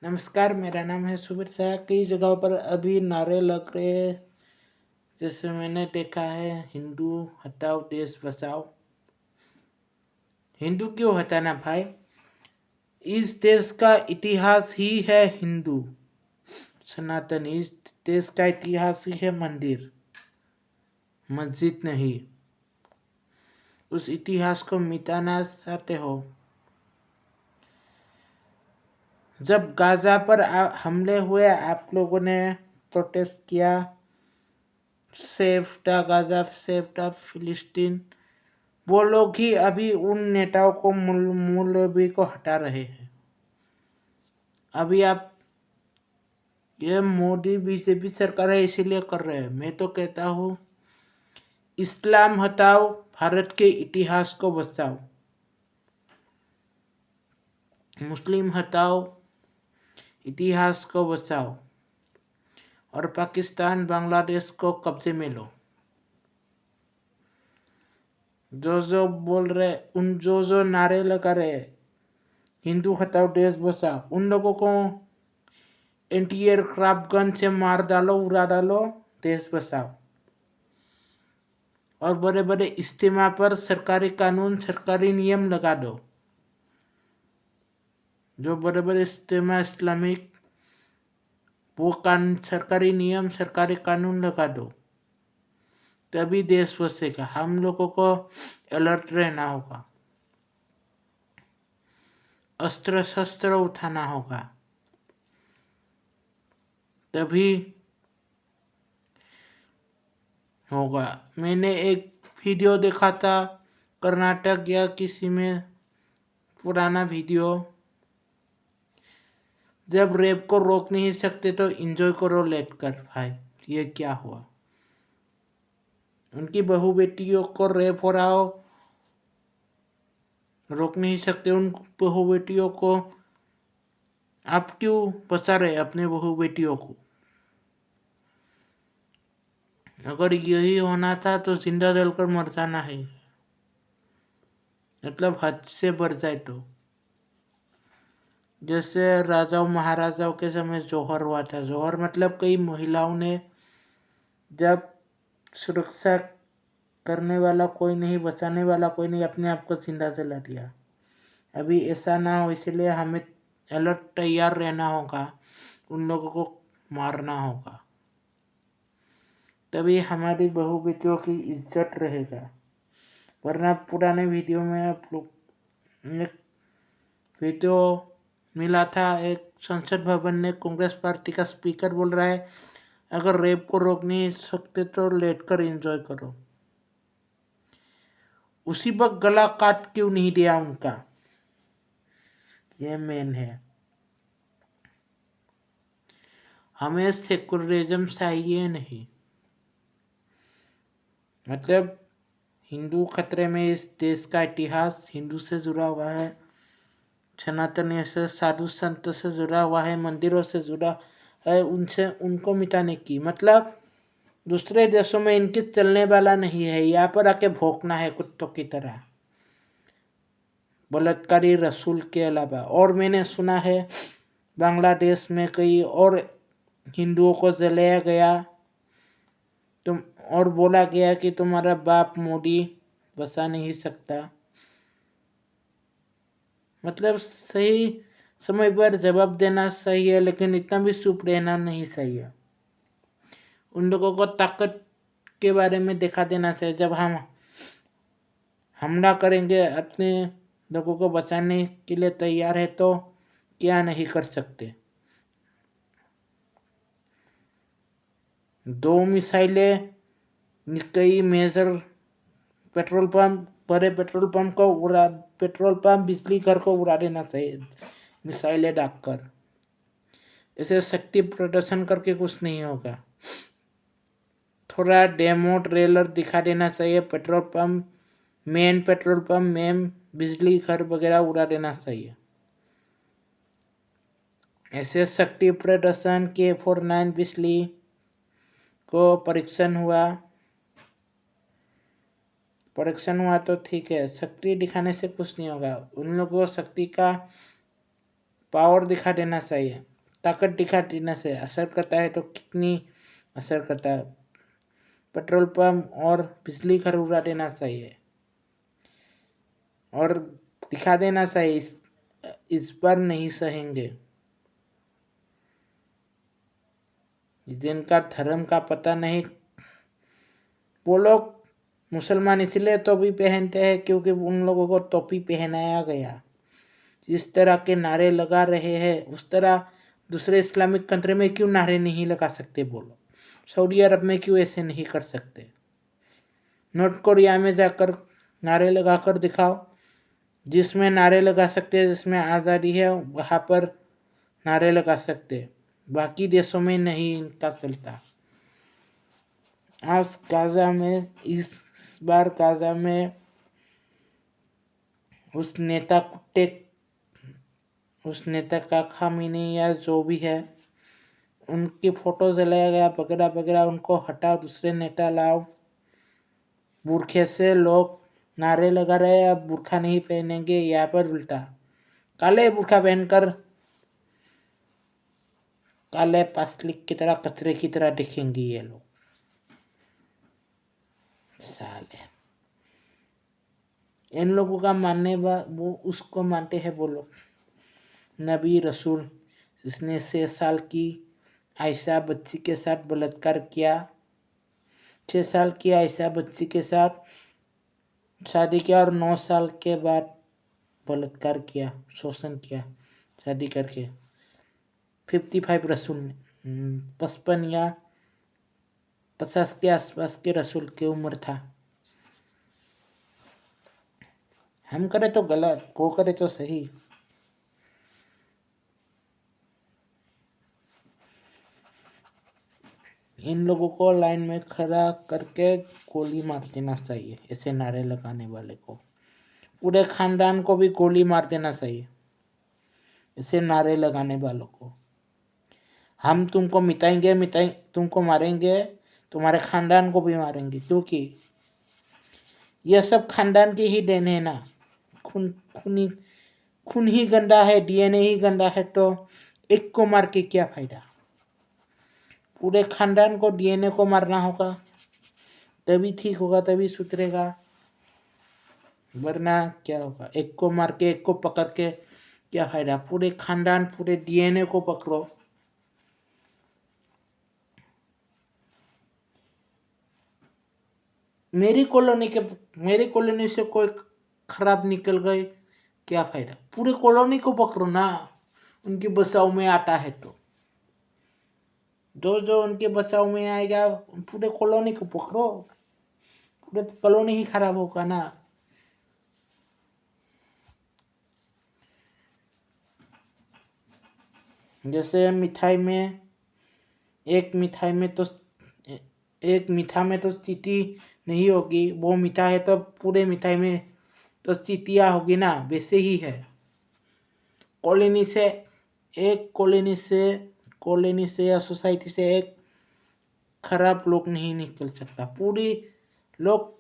नमस्कार, मेरा नाम है सुमित शाह। कई जगहों पर अभी नारे लग रहे हैं, जैसे मैंने देखा है, हिंदू हटाओ देश बचाओ। हिंदू क्यों हटाना भाई? इस देश का इतिहास ही है हिंदू सनातन। इस देश का इतिहास ही है मंदिर मस्जिद नहीं। उस इतिहास को मिटाना चाहते हो। जब गाजा पर हमले हुए, आप लोगों ने प्रोटेस्ट किया, save the Gaza, save the फिलिस्तीन। वो लोग ही अभी उन नेताओं को मौलवी को हटा रहे हैं। अभी आप ये मोदी बीजेपी सरकार है इसीलिए कर रहे हैं। मैं तो कहता हूँ इस्लाम हटाओ, भारत के इतिहास को बचाओ। मुस्लिम हटाओ, इतिहास को बचाओ। और पाकिस्तान बांग्लादेश को कब्जे में लो। जो बोल रहे, उन जो नारे लगा रहे, हिंदू हटाओ देश बचाओ, उन लोगों को एंटी एयरक्राफ्ट गन से मार डालो, उड़ा डालो, देश बचाओ। और बड़े बड़े इज्तिमा पर सरकारी कानून, सरकारी नियम लगा दो। जो बड़े बड़े इज्तिमा इस्लामिक, वो सरकारी नियम, सरकारी कानून लगा दो, तभी देश बचेगा। हम लोगों को अलर्ट रहना होगा, अस्त्र शस्त्र उठाना होगा, तभी होगा। मैंने एक वीडियो देखा था कर्नाटक या किसी में, पुराना वीडियो। जब रेप को रोक नहीं सकते तो एंजॉय करो लेट कर। भाई ये क्या हुआ? उनकी बहू बेटियों को रेप हो रहा हो, रोक नहीं सकते उन बहू बेटियों को। आप क्यों बचा रहे अपने बहू बेटियों को? अगर यही होना था तो जिंदा जलकर मर जाना है, मतलब हद से बढ़ जाए तो। जैसे राजाओं महाराजाओं के समय जौहर हुआ था। जौहर मतलब कई महिलाओं ने, जब सुरक्षा करने वाला कोई नहीं, बचाने वाला कोई नहीं, अपने आप को जिंदा जला दिया। अभी ऐसा ना हो, इसलिए हमें अलर्ट तैयार रहना होगा, उन लोगों को मारना होगा, तभी हमारी बहू बेटियों की इज्जत रहेगा। वरना पुराने वीडियो में आप लोग एक वीडियो मिला था, एक संसद भवन में कांग्रेस पार्टी का स्पीकर बोल रहा है, अगर रेप को रोक नहीं सकते तो लेट कर एंजॉय करो। उसी वक्त गला काट क्यों नहीं दिया उनका? ये मेन है। हमें सेकुलरिज्म चाहिए नहीं। मतलब हिंदू खतरे में, इस देश का इतिहास हिंदू से जुड़ा हुआ है, सनातन से, साधु संत से जुड़ा हुआ है, मंदिरों से जुड़ा है। उनसे उनको मिटाने की मतलब दूसरे देशों में इनकी चलने वाला नहीं है। यहाँ पर आके भौंकना है कुत्तों की तरह, बलात्कारी रसूल के अलावा। और मैंने सुना है बांग्लादेश में कई और हिंदुओं को जलाया गया, तुम और बोला गया कि तुम्हारा बाप मोदी बचा नहीं सकता। मतलब सही समय पर जवाब देना सही है, लेकिन इतना भी चुप रहना नहीं सही है। उन लोगों को ताकत के बारे में दिखा देना चाहिए। जब हम हमला करेंगे, अपने लोगों को बचाने के लिए तैयार है, तो क्या नहीं कर सकते। 2 मिसाइलें, कई मेजर पेट्रोल पंप, बड़े पेट्रोल पंप को उड़ा, पेट्रोल पंप, बिजली घर को उड़ा देना चाहिए मिसाइलें डालकर। ऐसे शक्ति प्रदर्शन करके कुछ नहीं होगा। थोड़ा डेमो ट्रेलर दिखा देना चाहिए, petrol pump, main petrol pump, main बिजली घर वगैरह उड़ा देना चाहिए। ऐसे शक्ति प्रदर्शन के K49 बिजली को परीक्षण हुआ तो ठीक है। शक्ति दिखाने से कुछ नहीं होगा। उन लोगों को शक्ति का पावर दिखा देना चाहिए। ताकत दिखाने से असर करता है तो कितनी असर करता है। पेट्रोल पंप और बिजली घर उड़ा देना चाहिए और दिखा देना चाहिए इस पर नहीं सहेंगे। जिनका धर्म का पता नहीं, वो लोग मुसलमान इसलिए टोपी पहनते हैं क्योंकि उन लोगों को टोपी पहनाया गया। जिस तरह के नारे लगा रहे हैं उस तरह दूसरे इस्लामिक कंट्री में क्यों नारे नहीं लगा सकते बोलो? सऊदी अरब में क्यों ऐसे नहीं कर सकते? नॉर्थ कोरिया में जाकर नारे लगाकर दिखाओ। जिसमें नारे लगा सकते हैं, जिसमें आज़ादी है, वहाँ पर नारे लगा सकते, बाकी देशों में नहीं इनका चलता। आज गाजा में, इस बार गाजा में उस नेता का खामिनी या जो भी है उनकी फोटो जलाया गया वगैरह वगैरह, उनको हटाओ, दूसरे नेता लाओ। बुरखे से लोग नारे लगा रहे हैं, अब बुरखा नहीं पहनेंगे, यहाँ पर उल्टा काले बुरखा पहनकर काले प्लास्टिक की तरह, कचरे की तरह दिखेंगे ये लोग। साले इन लोगों का मानने वो उसको मानते हैं वो लोग, नबी रसूल जिसने 6 साल की आयशा बच्ची के साथ बलात्कार किया, 6 साल की आयशा बच्ची के साथ शादी किया और 9 साल के बाद बलात्कार किया, शोषण किया शादी करके। 55 रसूल ने 55 या 50 के आसपास के रसूल की उम्र था। हम करे तो गलत, वो करे तो सही। इन लोगों को लाइन में खड़ा करके गोली मार देना चाहिए, ऐसे नारे लगाने वाले को। पूरे खानदान को भी गोली मार देना चाहिए, ऐसे नारे लगाने वालों को। हम तुमको मिटाएंगे, तुमको मारेंगे, तुम्हारे खानदान को भी मारेंगे, क्योंकि यह सब खानदान की ही देन है ना। खून ही गंदा है, डीएनए ही गंदा है, तो एक को मार के क्या फायदा? पूरे खानदान को, डीएनए को मारना होगा, तभी ठीक होगा, तभी सुधरेगा, वरना क्या होगा? एक को मार के, एक को पकड़ के क्या फायदा? पूरे खानदान, पूरे डीएनए को पकड़ो। मेरी कॉलोनी से कोई खराब निकल गई, क्या फायदा? पूरे कॉलोनी को पकड़ो ना, उनके बचाव में आता है तो। जो उनके बचाव में आएगा, पूरे कॉलोनी को पकड़ो, पूरे कॉलोनी ही खराब होगा ना। जैसे एक मीठा में तो चींटी नहीं होगी, वो मीठा है तो पूरे मिठाई में तो चींटियाँ होगी ना, वैसे ही है। कॉलोनी से या सोसाइटी से एक खराब लोग नहीं निकल सकता, पूरी लोग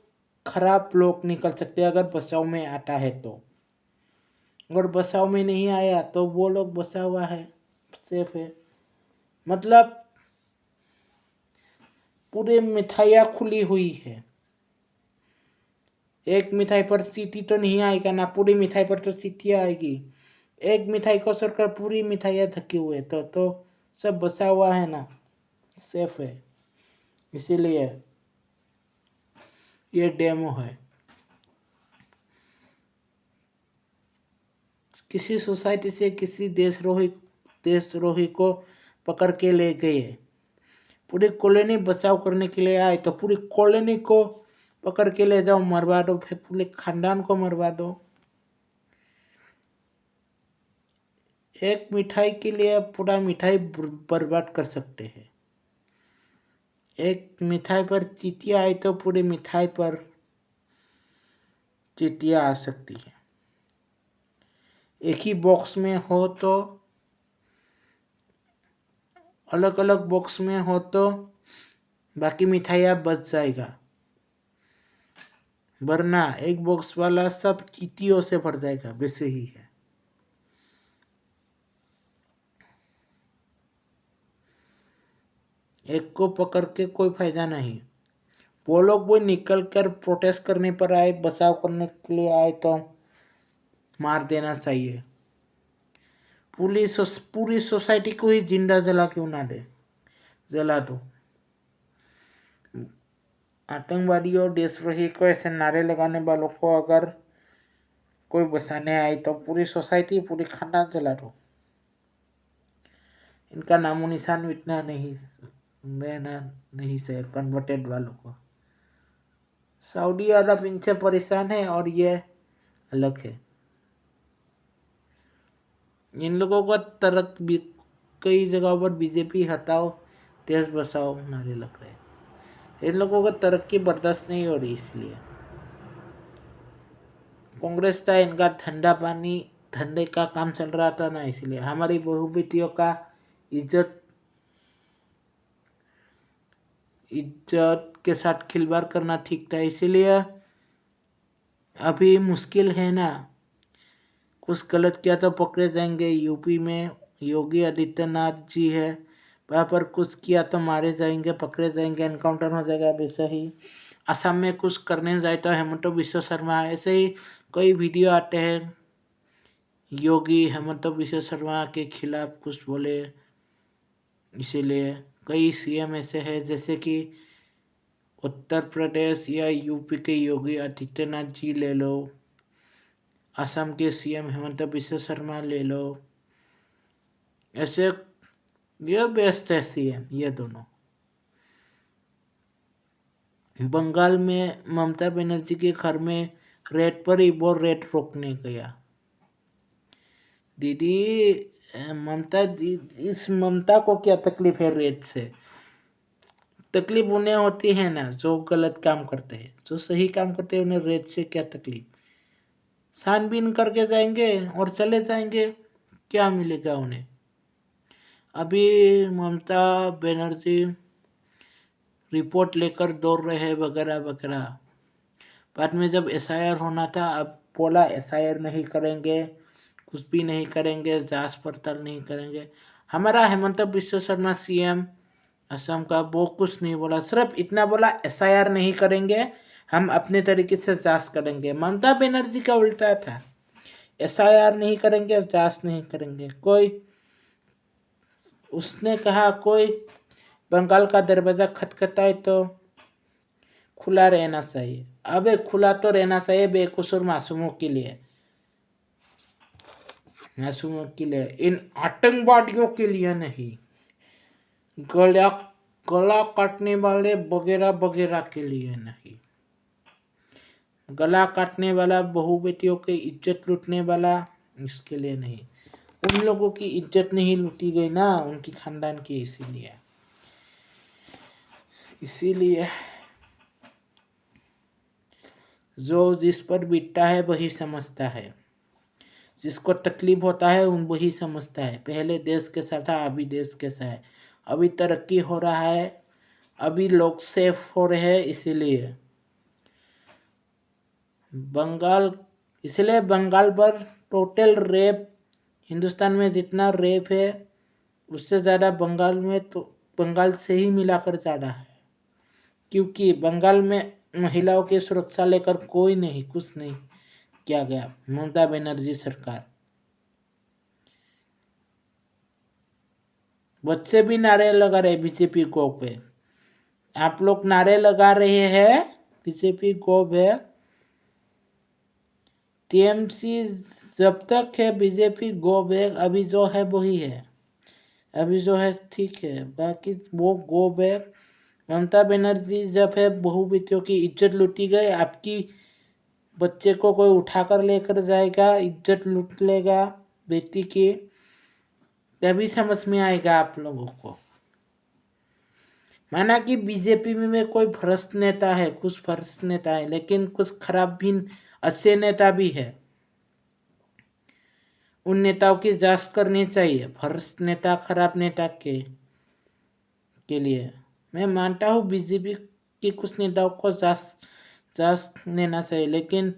खराब लोग निकल सकते अगर बचाव में आता है तो। अगर बचाव में नहीं आया तो वो लोग बचा हुआ है, सेफ है। मतलब पूरे मिठाइयाँ खुली हुई है, एक मिठाई पर चींटी तो नहीं आएगा ना, पूरी मिठाई पर तो चींटी आएगी। एक मिठाई को सरकार पूरी मिठाइयाँ ढकी हुए तो सब बचा हुआ है ना, सेफ है। इसीलिए ये डेमो है। किसी सोसाइटी से किसी देशद्रोही को पकड़ के ले गए, पूरी कॉलोनी बचाव करने के लिए आए तो पूरी कॉलोनी को पकड़ के ले जाओ, मरवा दो, फिर पूरे खानदान को मरवा दो। एक मिठाई के लिए पूरा मिठाई बर्बाद कर सकते हैं। एक मिठाई पर चींटियाँ आई तो पूरी मिठाई पर चींटियाँ आ सकती है। एक ही बॉक्स में हो तो, अलग अलग बॉक्स में हो तो बाकी मिठाइयाँ बच जाएगा, वरना एक बॉक्स वाला सब चींटियों से भर जाएगा, वैसे ही है। एक को पकड़ के कोई फायदा नहीं। वो लोग वो निकल कर प्रोटेस्ट करने पर आए, बचाव करने के लिए आए तो मार देना चाहिए। पूरी सोसाइटी को ही जिंदा जला क्यों ना दे, जला दो। आतंकवादियों, देशद्रोही को ऐसे नारे लगाने वालों को अगर कोई बचाने आए तो पूरी सोसाइटी, पूरी खानदान जला दो। इनका नामो निशान मिटना नहीं, रहना नहीं चाहिए कन्वर्टेड वालों को। सऊदी अरब इनसे परेशान है और ये अलग है। इन लोगों का तरक भी कई जगहों पर बीजेपी हटाओ देश बचाओ नारे लग रहे हैं। इन लोगों को तरक्की बर्दाश्त नहीं हो रही, इसलिए कांग्रेस था इनका धंधे का काम चल रहा था ना, इसलिए हमारी बहू बेटियों का इज्जत के साथ खिलवाड़ करना ठीक था, इसीलिए अभी मुश्किल है ना। कुछ गलत किया तो पकड़े जाएंगे। यूपी में योगी आदित्यनाथ जी है, वहाँ पर कुछ किया तो मारे जाएंगे, पकड़े जाएंगे, एनकाउंटर हो जाएगा। वैसे ही असम में कुछ करने जाए तो हेमंत बिश्व शर्मा, ऐसे ही कई वीडियो आते हैं योगी हेमंत बिश्व शर्मा के खिलाफ कुछ बोले। इसीलिए कई सीएम ऐसे हैं, जैसे कि उत्तर प्रदेश या यूपी के योगी आदित्यनाथ जी ले लो, असम के सीएम हेमंत बिश्व शर्मा ले लो, ऐसे ये बेस्ट है सीएम ये दोनों। बंगाल में ममता बनर्जी के घर में रेड पर ही वो रेड रोकने गया। दीदी इस ममता को क्या तकलीफ है रेड से? तकलीफ उन्हें होती है ना जो गलत काम करते हैं, जो सही काम करते हैं उन्हें रेड से क्या तकलीफ? छानबीन करके जाएंगे और चले जाएंगे, क्या मिलेगा उन्हें? अभी ममता बनर्जी रिपोर्ट लेकर दौड़ रहे हैं वगैरह वगैरह। बाद में जब एसआईआर होना था, अब बोला एसआईआर नहीं करेंगे, कुछ भी नहीं करेंगे, जांच पड़ताल नहीं करेंगे। हमारा हेमंत बिश्व शर्मा सीएम असम का वो कुछ नहीं बोला, सिर्फ इतना बोला एसआईआर नहीं करेंगे, हम अपने तरीके से जांच करेंगे। ममता बनर्जी का उल्टा था, एसआईआर नहीं करेंगे, जांच नहीं करेंगे। उसने कहा कोई बंगाल का दरवाजा खटखटाए तो खुला रहना चाहिए। अबे खुला तो रहना चाहिए बेकसूर मासूमों के लिए, मासूमों के लिए, इन आतंकवादियों के लिए नहीं, गला काटने वाले वगैरह वगैरह के लिए नहीं। गला काटने वाला, बहू बेटियों की इज्जत लूटने वाला, इसके लिए नहीं। उन लोगों की इज्जत नहीं लूटी गई ना, उनकी खानदान की, इसीलिए जो जिस पर बीतता है वही समझता है, जिसको तकलीफ होता है वही समझता है। पहले देश कैसा था, अभी देश कैसा है। अभी तरक्की हो रहा है, अभी लोग सेफ हो रहे हैं, इसीलिए बंगाल पर टोटल रेप, हिंदुस्तान में जितना रेप है उससे ज़्यादा बंगाल में, तो बंगाल से ही मिलाकर ज़्यादा है। क्योंकि बंगाल में महिलाओं की सुरक्षा लेकर कोई नहीं, कुछ नहीं किया गया। ममता बनर्जी सरकार, बच्चे भी नारे लगा रहे बीजेपी को पे। आप लोग नारे लगा रहे हैं बीजेपी को पे, टीएमसी जब तक है, बीजेपी गो बैक। अभी जो है वही है, अभी जो है ठीक है, बाकी वो गो बैक। ममता बनर्जी जब है, बहू बेटियों की इज्जत लूटी गई। आपकी बच्चे को कोई उठाकर लेकर जाएगा, इज्जत लूट लेगा बेटी की, तभी समझ में आएगा आप लोगों को। माना कि बीजेपी में कोई भ्रष्ट नेता है, कुछ भ्रष्ट नेता है, लेकिन कुछ खराब भी अच्छे नेता भी है। उन नेताओं की जांच करनी चाहिए, भ्रष्ट नेता, खराब नेता के लिए। मैं मानता हूँ बीजेपी के कुछ नेताओं को जांच लेना चाहिए, लेकिन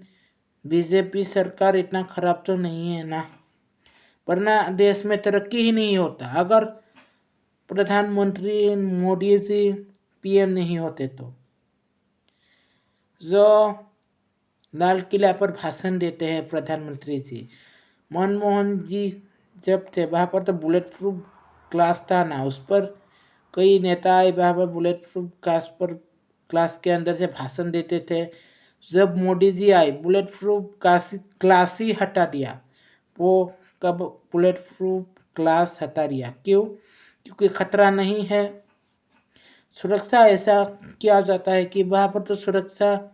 बीजेपी सरकार इतना खराब तो नहीं है ना, वरना देश में तरक्की ही नहीं होता। अगर प्रधानमंत्री मोदी जी पीएम नहीं होते तो। जो लाल किला पर भाषण देते हैं प्रधानमंत्री जी, मनमोहन जी जब थे वहाँ पर तो बुलेट प्रूफ ग्लास था ना, उस पर कई नेता आए वहाँ पर बुलेट प्रूफ ग्लास के अंदर से भाषण देते थे। जब मोदी जी आए बुलेट प्रूफ ग्लास ही हटा दिया। वो कब बुलेट प्रूफ ग्लास हटा दिया, क्यों? क्योंकि खतरा नहीं है। सुरक्षा ऐसा किया जाता है कि वहाँ पर तो सुरक्षा,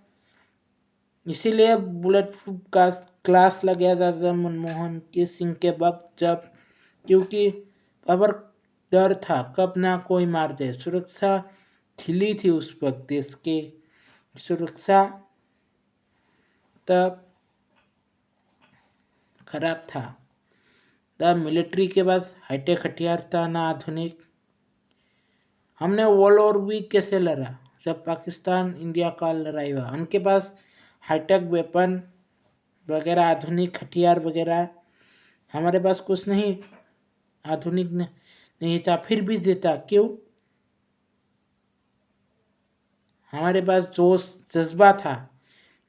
इसीलिए बुलेट प्रूफ का ग्लास लगाया जाता था मनमोहन के सिंह के वक्त, जब क्योंकि वहाँ पर डर था कब ना कोई मार दे। सुरक्षा ढीली थी उस वक्त, देश की सुरक्षा तब खराब था। तब मिलिट्री के पास हाईटेक हथियार था ना आधुनिक। हमने वर्ल्ड वॉर भी कैसे लड़ा? जब पाकिस्तान इंडिया का लड़ाई हुआ, उनके पास हाईटेक वेपन वगैरह आधुनिक हथियार वगैरह, हमारे पास कुछ नहीं आधुनिक नहीं था, फिर भी जीता। क्यों? हमारे पास जोश जज्बा था,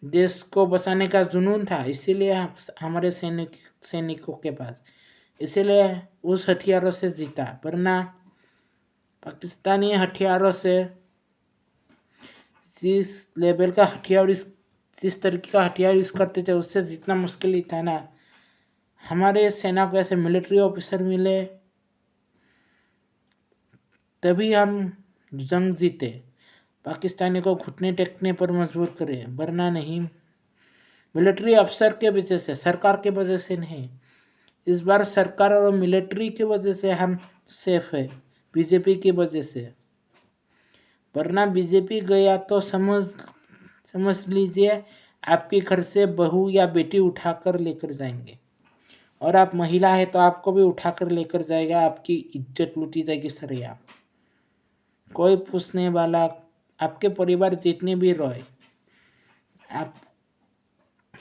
देश को बचाने का जुनून था, इसीलिए हमारे सैनिकों के पास, इसीलिए उस हथियारों से जीता। वरना पाकिस्तानी हथियारों से, जिस लेवल का हथियार जिस तरीके का हथियार यूज करते थे, उससे जीतना मुश्किल ही था ना। हमारे सेना को ऐसे मिलिट्री ऑफिसर मिले तभी हम जंग जीते, पाकिस्तानी को घुटने टेकने पर मजबूर करे, वरना नहीं। मिलिट्री अफसर के वजह से, सरकार के वजह से नहीं। इस बार सरकार और मिलिट्री की वजह से हम सेफ है, बीजेपी की वजह से। वरना बीजेपी गया तो समझ लीजिए आपके घर से बहू या बेटी उठाकर लेकर जाएंगे, और आप महिला है तो आपको भी उठाकर लेकर जाएगा, आपकी इज्जत लूटी जाएगी सरिया। कोई पूछने वाला, आपके परिवार जितने भी रोए, आप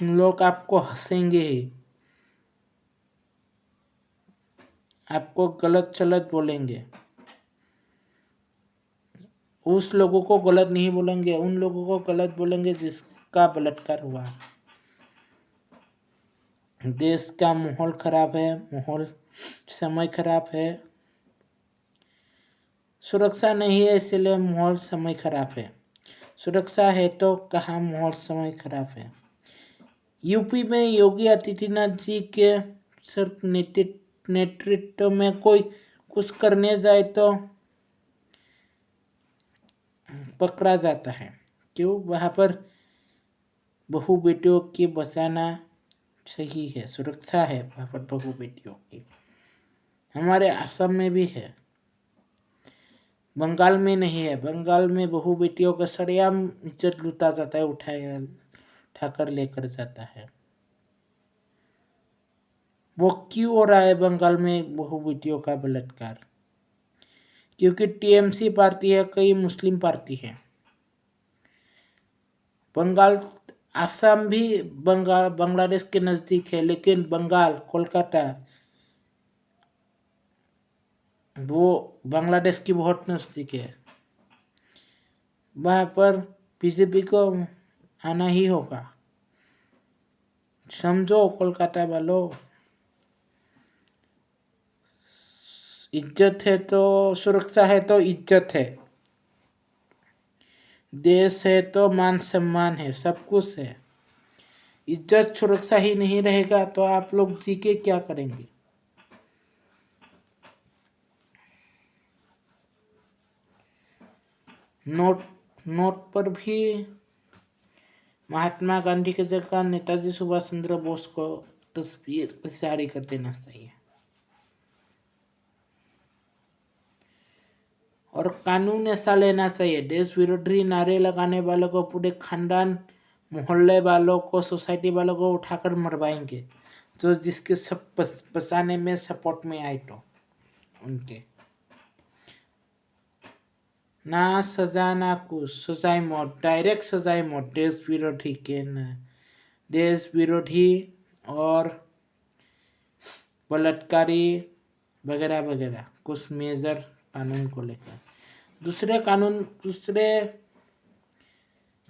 लोग आपको हंसेंगे ही, आपको गलत चलत बोलेंगे। उस लोगों को गलत नहीं बोलेंगे, उन लोगों को गलत बोलेंगे जिसका बलात्कार हुआ। देश का माहौल खराब है, समय खराब है, सुरक्षा नहीं है, इसलिए माहौल समय खराब है। सुरक्षा है तो कहाँ माहौल समय खराब है। यूपी में योगी आदित्यनाथ जी के सिर्फ नेतृत्व में कोई कुछ करने जाए तो पकड़ा जाता है। क्यों? वहाँ पर बहु बेटियों की बचाना सही है, सुरक्षा है वहाँ पर बहु बेटियों की। हमारे असम में भी है, बंगाल में नहीं है। बंगाल में बहु बेटियों का सरेआम इज्जत लूटा जाता है, उठाकर लेकर जाता है। वो क्यों हो रहा है बंगाल में बहु बेटियों का बलात्कार? क्योंकि टीएमसी पार्टी है, कई मुस्लिम पार्टी है। बंगाल, असम भी बांग्लादेश के नजदीक है, लेकिन बंगाल, कोलकाता, वो बांग्लादेश की बहुत नजदीक है। वहाँ पर बीजेपी को आना ही होगा, समझो कोलकाता वालों। इज्जत है तो सुरक्षा है तो इज्जत है, देश है तो मान सम्मान है, सब कुछ है। इज्जत सुरक्षा ही नहीं रहेगा तो आप लोग जी के क्या करेंगे? नोट पर भी महात्मा गांधी की जगह नेताजी सुभाष चंद्र बोस को तस्वीर जारी कर देना चाहिए, और कानून ऐसा लेना चाहिए। देश विरोधी नारे लगाने वालों को पूरे खानदान, मोहल्ले वालों को, सोसाइटी वालों को उठाकर मरवाएंगे, जो जिसके सब बचाने में सपोर्ट में आए तो उनके। ना सजा ना कुछ, सजाए मौत, डायरेक्ट सजाए मौत देश विरोधी के न, देश विरोधी और बलात्कारी वगैरह वगैरह कुछ मेजर कानून को लेकर। दूसरे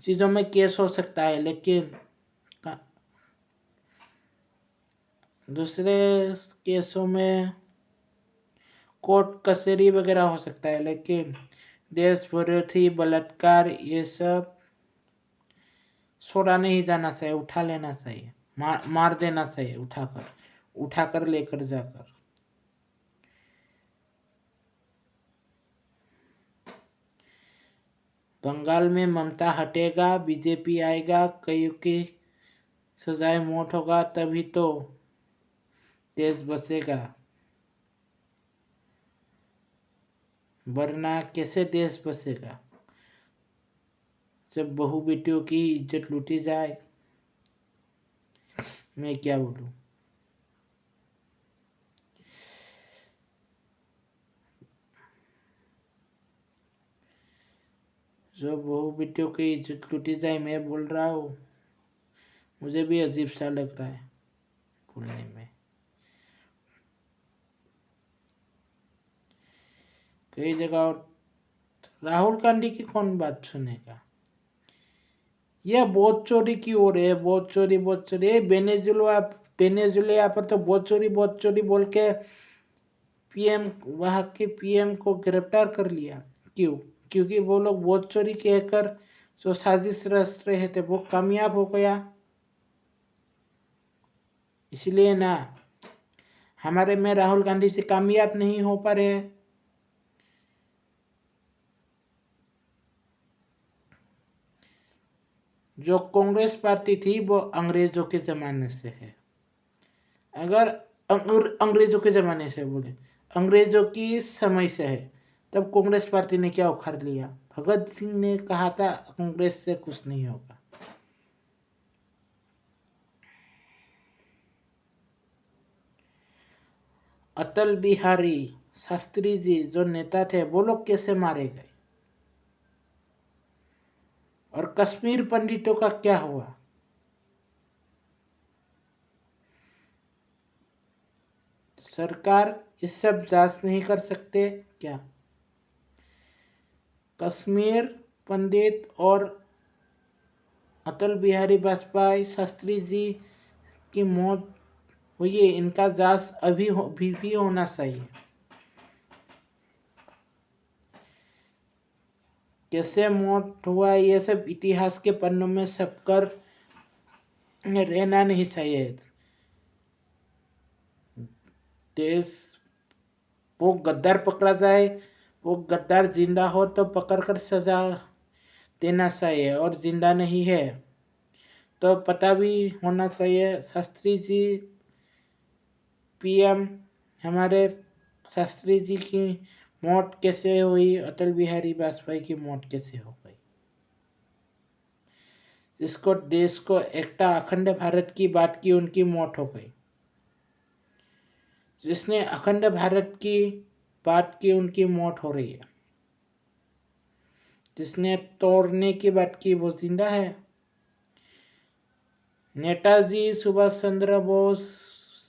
चीज़ों में केस हो सकता है, लेकिन दूसरे केसों में कोर्ट कचहरी वगैरह हो सकता है, लेकिन देश विरोधी बलात्कार ये सब छोड़ा नहीं जाना चाहिए, उठा लेना चाहिए, मार देना चाहिए, उठाकर लेकर जाकर। बंगाल में ममता हटेगा, बीजेपी आएगा, कईयों की सजाए मौत होगा, तभी तो देश बसेगा, वरना कैसे देश बसेगा। जब बहू बेटियों की इज्जत लूटी जाए, मैं क्या बोलूं। जब बहू बेटियों की इज्जत लूटी जाए, मैं बोल रहा हूँ, मुझे भी अजीब सा लग रहा है बोलने में। कई जगह और राहुल गांधी की कौन बात सुनेगा। यह बहुत चोरी की ओर है, बहुत चोरी। वेनेजुएला पर तो बहुत चोरी बोल के पीएम, वहां के पीएम को गिरफ्तार कर लिया। क्यों? क्योंकि वो लोग बहुत चोरी कहकर जो साजिश रच रहे थे वो कामयाब हो गया। इसलिए ना, हमारे में राहुल गांधी से कामयाब नहीं हो पा रहे। जो कांग्रेस पार्टी थी वो अंग्रेजों के जमाने से है। अगर अंग्रेजों के जमाने से बोले, अंग्रेजों की समय से है, तब कांग्रेस पार्टी ने क्या उखाड़ लिया। भगत सिंह ने कहा था कांग्रेस से कुछ नहीं होगा। अटल बिहारी शास्त्री जी जो नेता थे वो लोग कैसे मारे गए, और कश्मीर पंडितों का क्या हुआ। सरकार इस सब जांच नहीं कर सकते क्या। कश्मीर पंडित और अटल बिहारी वाजपेयी शास्त्री जी की मौत हुई, इनका जांच अभी भी होना चाहिए। कैसे मौत हुआ ये सब इतिहास के पन्नों में छपकर रहना नहीं चाहिए। देश, वो गद्दार पकड़ा जाए, वो गद्दार जिंदा हो तो पकड़कर सजा देना चाहिए, और जिंदा नहीं है तो पता भी होना चाहिए। शास्त्री जी पीएम, हमारे शास्त्री जी की मौत कैसे हुई, अटल बिहारी वाजपेयी की मौत कैसे हो गई। जिसको देश को एकता अखंड भारत की बात की, उनकी मौत हो गई। जिसने अखंड भारत की बात की, उनकी मौत हो रही है। जिसने तोड़ने की बात की वो जिंदा है। नेताजी सुभाष चंद्र बोस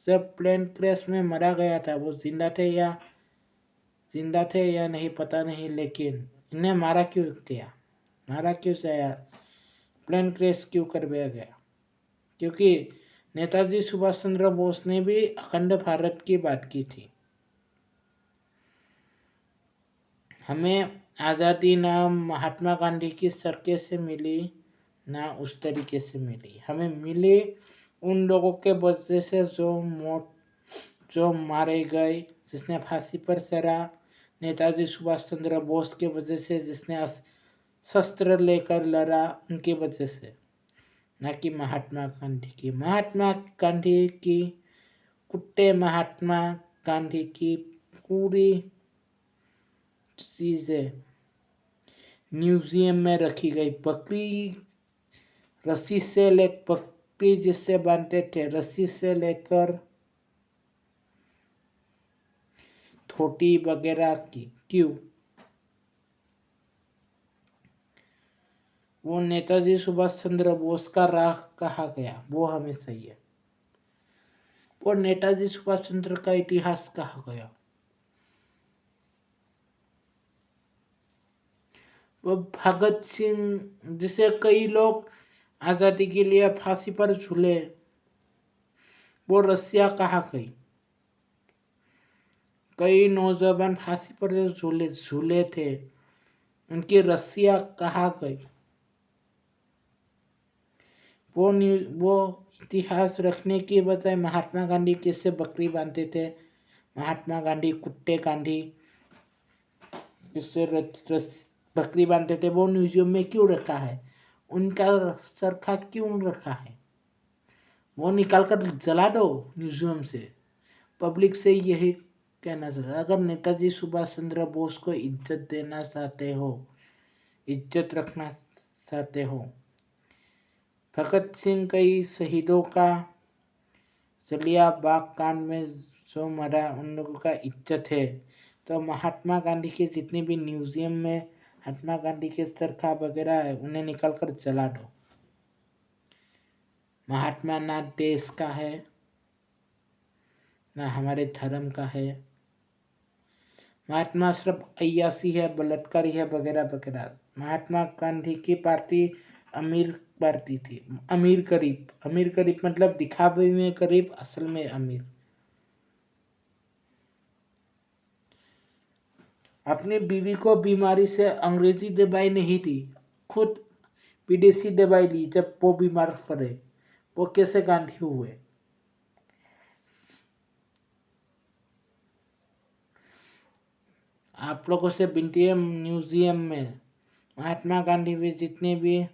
जब प्लेन क्रैश में मारा गया था, वो जिंदा थे या नहीं पता नहीं, लेकिन इन्हें मारा क्यों गया, प्लेन क्रैश क्यों कर दिया गया। क्योंकि नेताजी सुभाष चंद्र बोस ने भी अखंड भारत की बात की थी। हमें आज़ादी ना महात्मा गांधी की सरके से मिली, ना उस तरीके से मिली। हमें मिली उन लोगों के वजह से जो मारे गए, जिसने फांसी पर चढ़ा, नेताजी सुभाष चंद्र बोस के वजह से, जिसने शस्त्र लेकर लड़ा, उनके वजह से, ना कि महात्मा गांधी की कुत्ते महात्मा गांधी की पूरी चीजें म्यूजियम में रखी गई। बकरी जिससे बांधते थे, रस्सी से लेकर धोती वगैरह की, क्यों? वो नेताजी सुभाष चंद्र बोस का राह कहा गया, वो हमें चाहिए। वो नेताजी सुभाष चंद्र का इतिहास कहा गया। वो भगत सिंह जिसे कई लोग आज़ादी के लिए फांसी पर झूले, वो रस्सियाँ कहाँ गई? कई नौजवान फांसी पर जो झूले झूले थे, उनकी रस्सियाँ कहाँ गई? वो इतिहास रखने की बजाय महात्मा गांधी कैसे बकरी बांधते थे, महात्मा गांधी कुत्ते गांधी किससे बकरी बांधते थे, वो म्यूजियम में क्यों रखा है? उनका चरखा क्यों रखा है? वो निकाल कर जला दो म्यूजियम से। पब्लिक से यही कहना चाहता, अगर नेताजी सुभाष चंद्र बोस को इज्जत देना चाहते हो, इज्जत रखना चाहते हो, भगत सिंह कई शहीदों का, जलिया बाग कांड में जो मरा उन लोगों का इज्जत है, तो महात्मा गांधी के जितने भी म्यूजियम में महात्मा गांधी के चरखा वगैरह है, उन्हें निकाल कर जला दो। महात्मा ना देश का है, ना हमारे धर्म का है। महात्मा सिर्फ अय्यासी है, बलात्कारी है वगैरह वगैरह। महात्मा गांधी की पार्टी अमीर पार्टी थी, अमीर करीब मतलब दिखावे में करीब, असल में अमीर। अपनी बीवी को बीमारी से अंग्रेजी दवाई नहीं दी, खुद विदेशी दवाई ली जब वो बीमार पड़े। वो कैसे गांधी हुए? आप लोगों से विनती है, म्यूजियम में महात्मा गांधी में जितने भी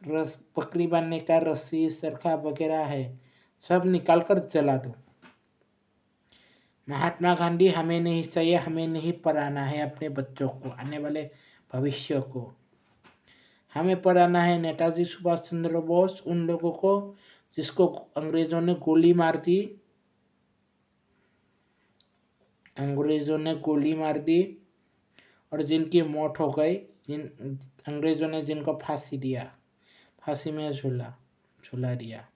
बकरी बांधने का रस्सी चरखा वगैरह है, सब निकाल कर जला दो। महात्मा गांधी हमें नहीं चाहिए, हमें नहीं पढ़ाना है अपने बच्चों को, आने वाले भविष्य को। हमें पढ़ाना है नेताजी सुभाष चंद्र बोस, उन लोगों को जिसको अंग्रेजों ने गोली मार दी, और जिनकी मौत हो गई, अंग्रेजों ने जिनको फांसी दिया, फांसी में झूला दिया,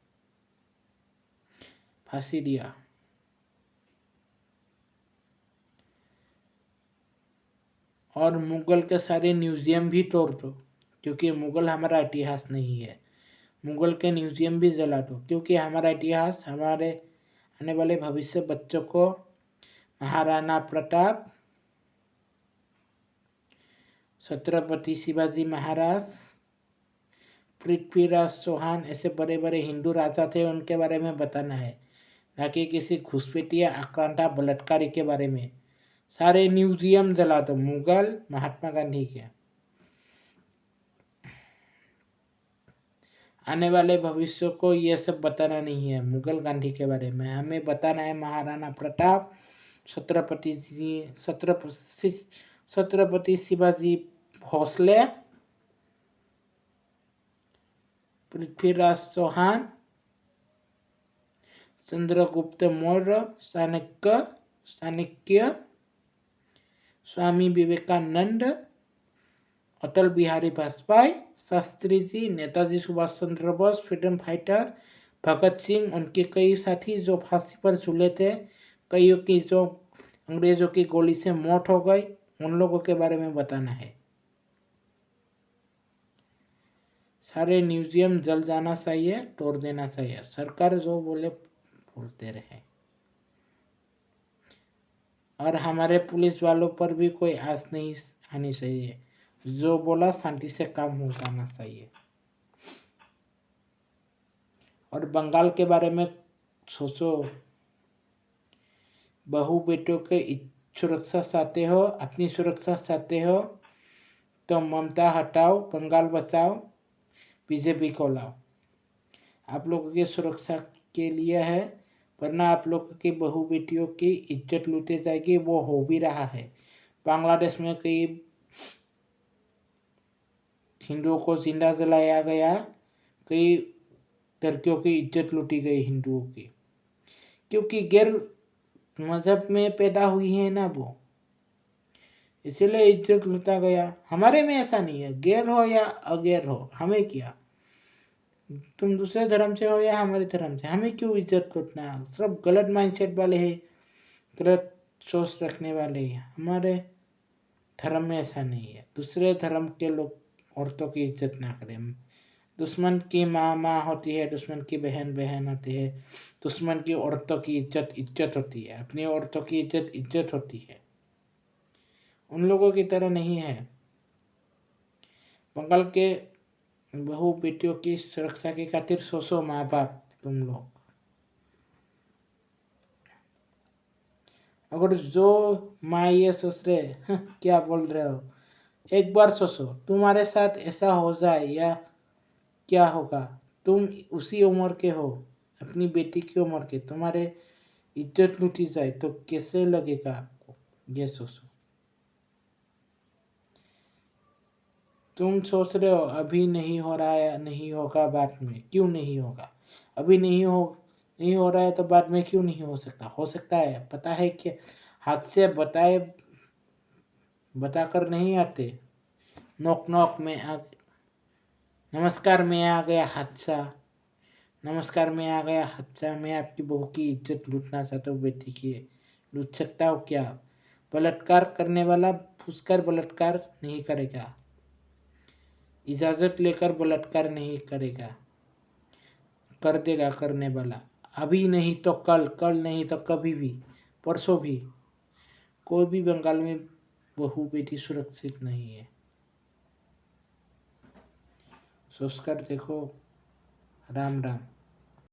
फांसी दिया। और मुगल के सारे म्यूजियम भी तोड़ दो, क्योंकि मुगल हमारा इतिहास नहीं है। मुगल के म्यूजियम भी जला दो, क्योंकि हमारा इतिहास हमारे आने वाले भविष्य बच्चों को महाराणा प्रताप, छत्रपति शिवाजी महाराज, पृथ्वीराज चौहान, ऐसे बड़े बड़े हिंदू राजा थे, उनके बारे में बताना है, ना कि किसी घुसपैठिया आक्रांता बलात्कारी के बारे में। सारे म्यूजियम जला दो मुगल महात्मा गांधी के। आने वाले भविष्य को ये सब बताना नहीं है मुगल गांधी के बारे में, हमें बताना है महाराणा प्रताप, छत्रपति शिवाजी भोसले, पृथ्वीराज चौहान, चंद्रगुप्त मौर्य, चाणक्य, स्वामी विवेकानंद, अटल बिहारी वाजपेयी, शास्त्री जी, नेताजी सुभाष चंद्र बोस, फ्रीडम फाइटर, भगत सिंह, उनके कई साथी जो फांसी पर झूले थे, कईयों की जो अंग्रेजों की गोली से मौत हो गई, उन लोगों के बारे में बताना है। सारे म्यूजियम जल जाना चाहिए, तोड़ देना चाहिए। सरकार जो बोले बोलते रहे, और हमारे पुलिस वालों पर भी कोई आस नहीं आनी चाहिए, जो बोला शांति से काम हो जाना चाहिए। और बंगाल के बारे में सोचो, बहू बेटों के सुरक्षा चाहते हो, अपनी सुरक्षा चाहते हो, तो ममता हटाओ, बंगाल बचाओ, बीजेपी को लाओ। आप लोगों की सुरक्षा के लिए है, वरना आप लोगों की बहू बेटियों की इज्जत लूटे जाएगी। वो हो भी रहा है। बांग्लादेश में कई हिंदुओं को जिंदा जलाया गया, कई लड़कियों की इज्जत लूटी गई हिंदुओं की, क्योंकि गैर मजहब में पैदा हुई है ना वो, इसीलिए इज्जत लूटा गया। हमारे में ऐसा नहीं है, गैर हो या अगैर हो, हमें क्या, तुम दूसरे धर्म से हो या हमारे धर्म से, हमें क्यों इज्जत लूटना। सब गलत माइंडसेट वाले हैं, गलत सोच रखने वाले हैं। हमारे धर्म में ऐसा नहीं है। दूसरे धर्म के लोग औरतों की इज्जत ना करें। दुश्मन की माँ माँ होती है, दुश्मन की बहन बहन होती है, दुश्मन की औरतों की इज्जत इज्जत होती है, अपनी औरतों की इज्जत इज्जत होती है। उन लोगों की तरह नहीं है। बंगाल के बहू बेटियों की सुरक्षा की खातिर सौ माँ बाप तुम लोग। अगर जो माँ ये सोच रहे क्या बोल रहे हो, एक बार सोचो तुम्हारे साथ ऐसा हो जाए या क्या होगा। तुम उसी उम्र के हो, अपनी बेटी की उम्र के, तुम्हारे इज्जत लूटी जाए तो कैसे लगेगा आपको, ये सोचो। तुम सोच रहे हो अभी नहीं हो रहा है, नहीं होगा बाद में, क्यों नहीं होगा। अभी नहीं हो रहा है तो बाद में क्यों नहीं हो सकता, हो सकता है। पता है कि हाथ से बताकर नहीं आते। नोक नोक में आ नमस्कार मैं आ गया हादसा, नमस्कार मैं आ गया हादसा, मैं आपकी बहू की इज्जत लूटना चाहता हूँ, बेटी की लूट सकता हूँ क्या। बलात्कार करने वाला फुसकर बलात्कार नहीं करेगा, इजाज़त लेकर बलात्कार नहीं करेगा, कर देगा करने वाला। अभी नहीं तो कल, कल नहीं तो कभी भी, परसों भी। कोई भी बंगाल में बहू बेटी सुरक्षित नहीं है। सोचकर देखो। राम राम।